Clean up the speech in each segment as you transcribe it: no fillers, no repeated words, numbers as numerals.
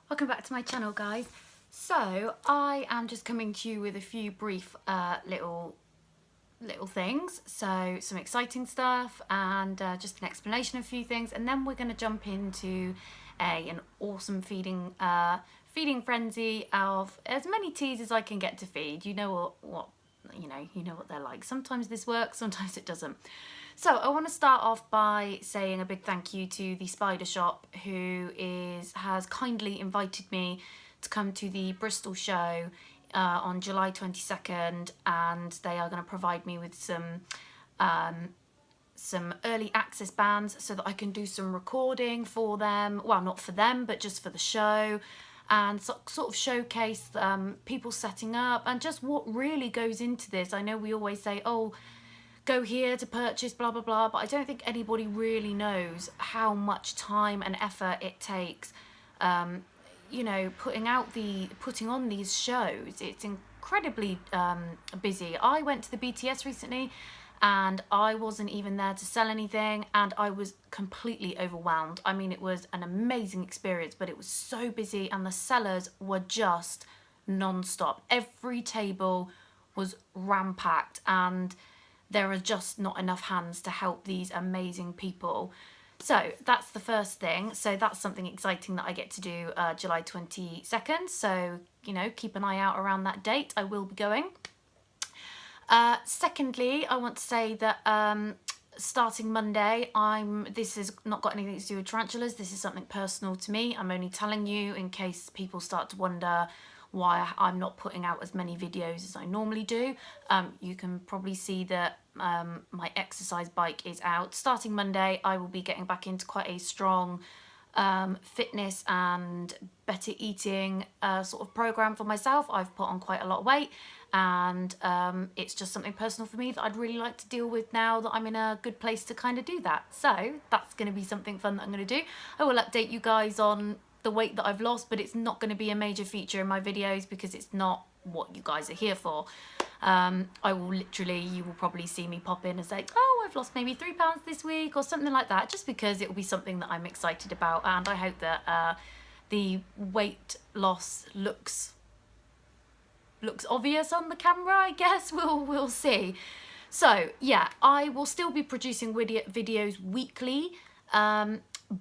Welcome back to my channel, guys. So I am just coming to you with a few brief little things. So some exciting stuff and just an explanation of a few things, and then we're going to jump into an awesome feeding frenzy of as many teas as I can get to feed. You know what you know what they're like. Sometimes this works, sometimes it doesn't. So I want to start off by saying a big thank you to the Spider Shop, who has kindly invited me to come to the Bristol show on July 22nd, and they are going to provide me with some early access bands so that I can do some recording for them. Well, not for them, but just for the show, and sort of showcase people setting up and just what really goes into this. I know we always say, oh, go here to purchase blah blah blah, but I don't think anybody really knows how much time and effort it takes you know, putting on these shows. It's incredibly busy. I went to the BTS recently and I wasn't even there to sell anything, and I was completely overwhelmed. I mean, it was an amazing experience, but it was so busy and the sellers were just non-stop. Every table was ram-packed and there are just not enough hands to help these amazing people. So that's the first thing. So that's something exciting that I get to do July 22nd. So, you know, keep an eye out around that date. I will be going. Secondly, I want to say that starting Monday, this has not got anything to do with tarantulas. This is something personal to me. I'm only telling you in case people start to wonder why I'm not putting out as many videos as I normally do. You can probably see that my exercise bike is out. Starting Monday, I will be getting back into quite a strong fitness and better eating sort of program for myself. I've put on quite a lot of weight, and it's just something personal for me that I'd really like to deal with now that I'm in a good place to kind of do that. So that's going to be something fun that I'm going to do. I will update you guys on the weight that I've lost, but it's not going to be a major feature in my videos because it's not what you guys are here for. You will probably see me pop in and say, oh, I've lost maybe 3 pounds this week or something like that, just because it will be something that I'm excited about, and I hope that the weight loss looks obvious on the camera. I guess we'll see. So yeah, I will still be producing videos weekly,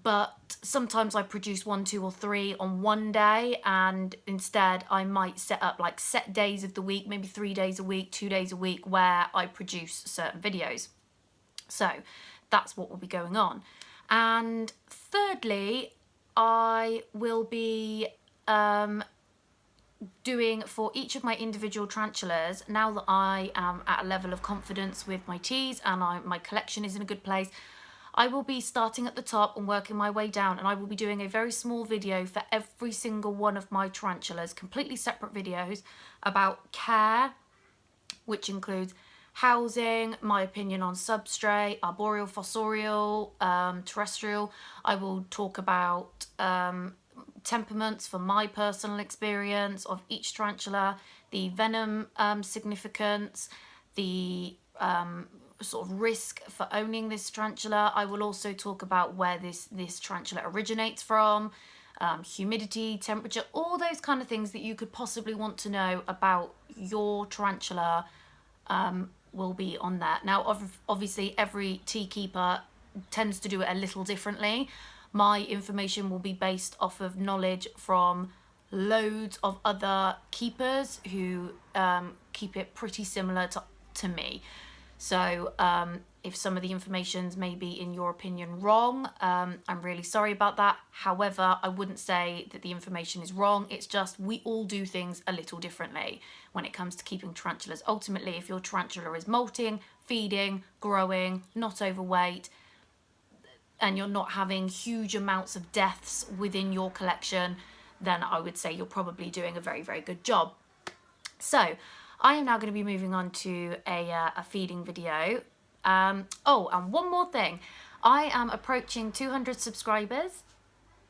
but sometimes I produce 1, 2 or 3 on one day, and instead I might set up like set days of the week, maybe 3 days a week, 2 days a week, where I produce certain videos. So that's what will be going on. And thirdly, I will be doing for each of my individual tarantulas, now that I am at a level of confidence with my teas and my collection is in a good place, I will be starting at the top and working my way down, and I will be doing a very small video for every single one of my tarantulas, completely separate videos about care, which includes housing, my opinion on substrate, arboreal, fossorial, terrestrial. I will talk about temperaments for my personal experience of each tarantula, the venom significance, the sort of risk for owning this tarantula. I will also talk about where this tarantula originates from, humidity, temperature, all those kind of things that you could possibly want to know about your tarantula will be on that. Now, obviously, every tea keeper tends to do it a little differently. My information will be based off of knowledge from loads of other keepers who keep it pretty similar to me. So if some of the information's maybe in your opinion wrong, I'm really sorry about that. However, I wouldn't say that the information is wrong. It's just we all do things a little differently when it comes to keeping tarantulas. Ultimately, if your tarantula is molting, feeding, growing, not overweight, and you're not having huge amounts of deaths within your collection, then I would say you're probably doing a very, very good job. So I am now going to be moving on to a feeding video. Oh, and one more thing. I am approaching 200 subscribers.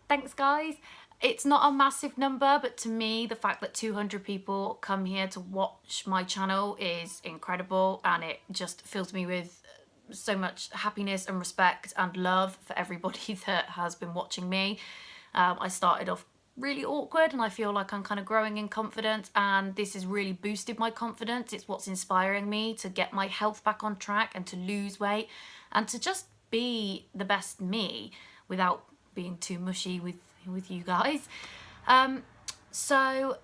Thanks, guys. It's not a massive number, but to me, the fact that 200 people come here to watch my channel is incredible, and it just fills me with so much happiness and respect and love for everybody that has been watching me. I started off really awkward, and I feel like I'm kind of growing in confidence, and this has really boosted my confidence. It's what's inspiring me to get my health back on track and to lose weight and to just be the best me without being too mushy with you guys. So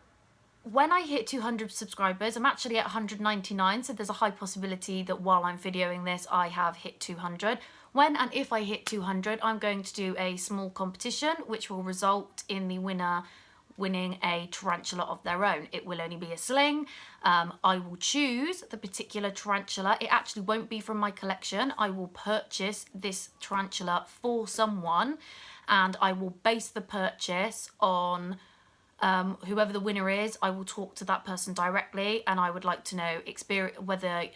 when I hit 200 subscribers, I'm actually at 199, so there's a high possibility that while I'm videoing this, I have hit 200. When and if I hit 200, I'm going to do a small competition, which will result in the winner winning a tarantula of their own. It will only be a sling. I will choose the particular tarantula. It actually won't be from my collection. I will purchase this tarantula for someone, and I will base the purchase on whoever the winner is. I will talk to that person directly, and I would like to know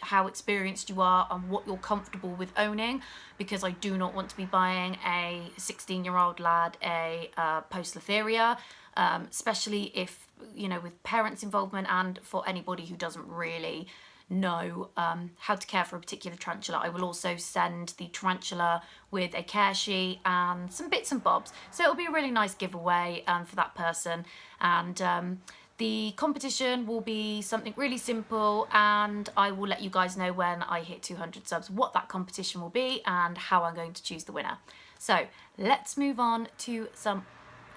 how experienced you are and what you're comfortable with owning, because I do not want to be buying a 16-year-old lad a Poecilotheria, especially if, you know, with parents' involvement, and for anybody who doesn't really know how to care for a particular tarantula. I will also send the tarantula with a care sheet and some bits and bobs, so it'll be a really nice giveaway for that person. And the competition will be something really simple, and I will let you guys know when I hit 200 subs what that competition will be and how I'm going to choose the winner. So let's move on to some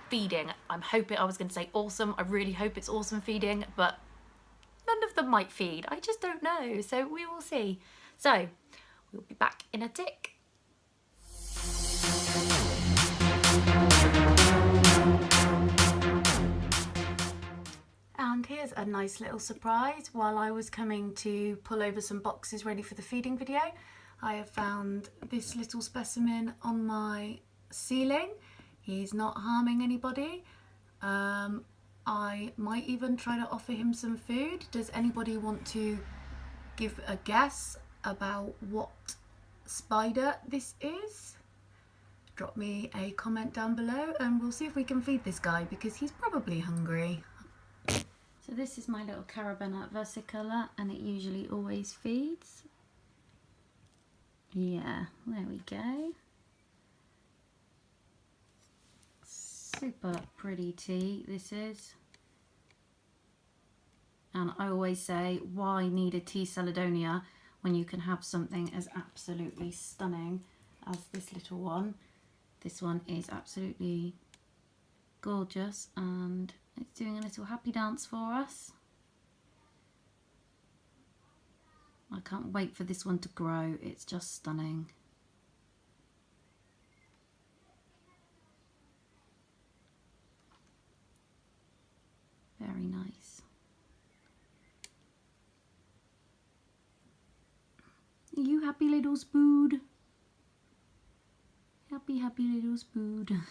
feeding. I was going to say awesome. I really hope it's awesome feeding, but none of them might feed. I just don't know. So we will see. So we'll be back in a tick. And here's a nice little surprise. While I was coming to pull over some boxes ready for the feeding video, I have found this little specimen on my ceiling. He's not harming anybody. I might even try to offer him some food. Does anybody want to give a guess about what spider this is? Drop me a comment down below and we'll see if we can feed this guy, because he's probably hungry. So this is my little Carabiner versicolor, and it usually always feeds. Yeah, there we go. Super pretty tea this is. And I always say, why need a tea Celedonia when you can have something as absolutely stunning as this little one. This one is absolutely gorgeous, and it's doing a little happy dance for us. I can't wait for this one to grow. It's just stunning. Very nice. Are you happy, little Spood? Happy little Spood.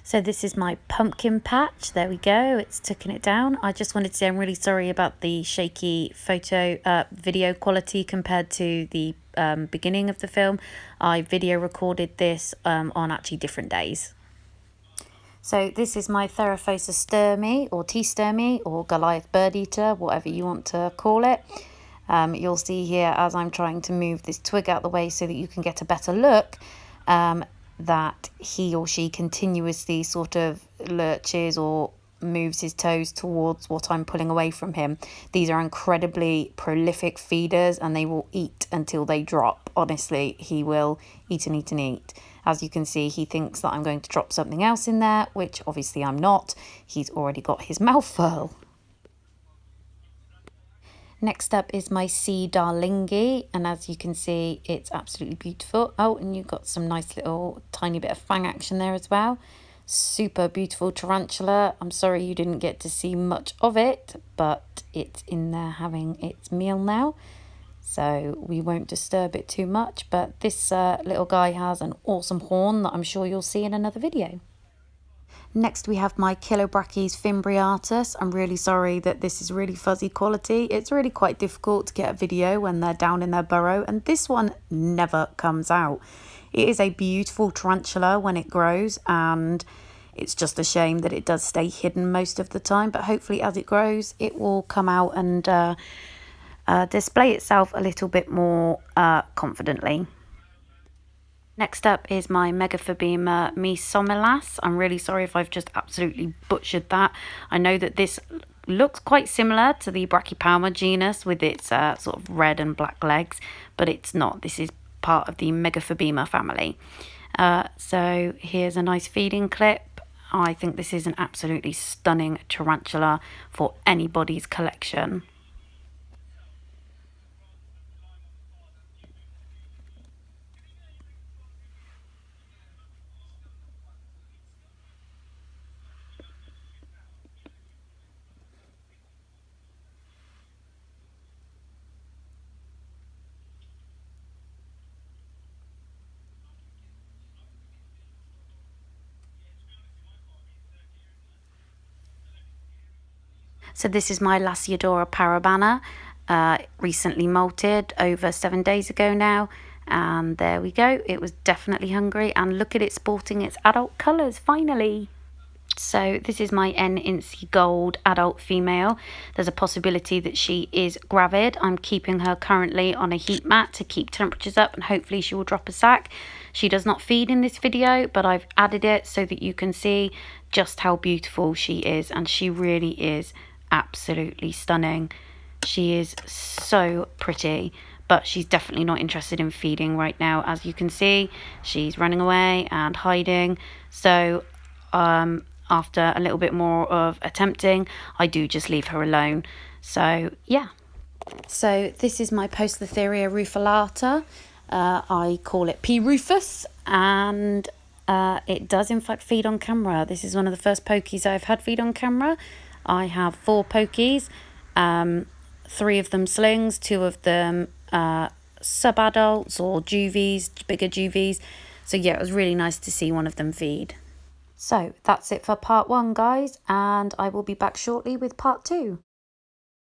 So this is my pumpkin patch. There we go. It's taking it down. I just wanted to say I'm really sorry about the shaky video quality compared to the beginning of the film. I video recorded this on actually different days. So this is my Theraphosa sturmey, or tea sturmey, or Goliath bird eater, whatever you want to call it. You'll see here, as I'm trying to move this twig out the way so that you can get a better look, that he or she continuously sort of lurches or moves his toes towards what I'm pulling away from him. These are incredibly prolific feeders, and they will eat until they drop. Honestly, he will eat and eat and eat. As you can see, he thinks that I'm going to drop something else in there, which obviously I'm not. He's already got his mouth full. Next up is my C. darlingi, and as you can see, it's absolutely beautiful. Oh, and you've got some nice little tiny bit of fang action there as well. Super beautiful tarantula. I'm sorry you didn't get to see much of it, but it's in there having its meal now, so we won't disturb it too much. But this little guy has an awesome horn that I'm sure you'll see in another video. Next we have my Chilobrachys fimbriatus. I'm really sorry that this is really fuzzy quality. It's really quite difficult to get a video when they're down in their burrow, and this one never comes out. It is a beautiful tarantula when it grows, and it's just a shame that it does stay hidden most of the time, but hopefully as it grows it will come out and display itself a little bit more confidently. Next up is my Megaphobema mesomelas. I'm really sorry if I've just absolutely butchered that. I know that this looks quite similar to the Brachypalma genus with its sort of red and black legs, but it's not. This is part of the Megaphobema family. So here's a nice feeding clip. I think this is an absolutely stunning tarantula for anybody's collection. So this is my Lasiodora parabana, recently molted over 7 days ago now. And there we go. It was definitely hungry. And look at it sporting its adult colours, finally. So this is my N Incy Gold adult female. There's a possibility that she is gravid. I'm keeping her currently on a heat mat to keep temperatures up, and hopefully she will drop a sack. She does not feed in this video, but I've added it so that you can see just how beautiful she is, and she really is absolutely stunning. She is so pretty, but she's definitely not interested in feeding right now. As you can see, she's running away and hiding. So after a little bit more of attempting, I do just leave her alone. So yeah. So this is my Poecilotheria rufilata. I call it P. rufus, and it does in fact feed on camera. This is one of the first pokies I've had feed on camera. I have 4 pokies, 3 of them slings, 2 of them sub-adults or juvies, bigger juvies. So yeah, it was really nice to see one of them feed. So that's it for part 1, guys, and I will be back shortly with part 2.